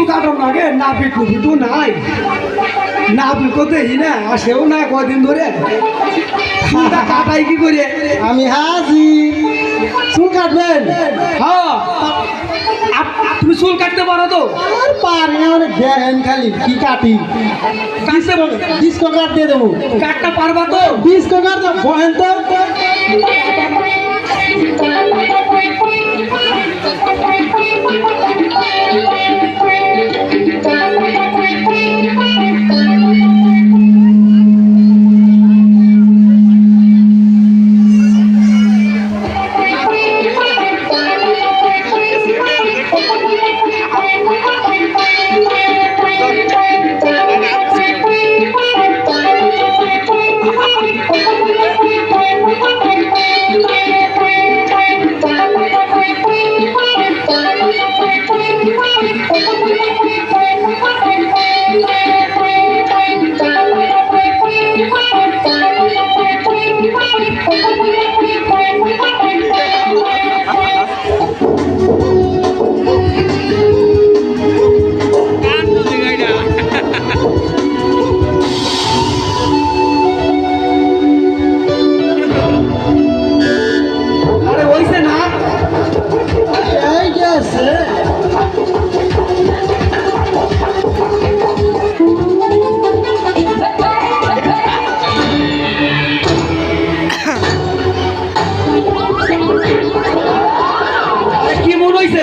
carton লাগে নাপিত নুপিতও নাই নাপিত কোথায় না আসেও না কদিন ধরে চুলটা কাটাই কি করে আমি হাজি চুল কাটবেন হ্যাঁ তুমি চুল কাটতে পারো তো আর পারি না মানে দেখেন খালি কি কাটি কাটতে পারো ডিস্কো কাট দিয়ে দেবো কাটটা পারবা তো ডিস্কো কাট দেবো বহেন তো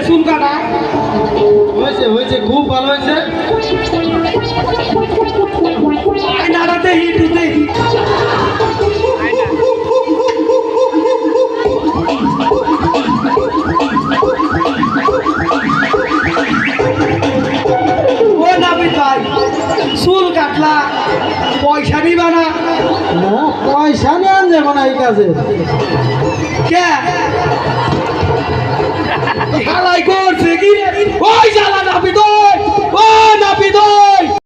চুল কাটা হয়েছে হয়েছে খুব ভালো হয়েছে নাড়াতে হিটুতে ও নাপিত ভাই চুল কাটলা পয়সা দিবা না পয়সা নিয়ে আন যাবো না এই কাজে কে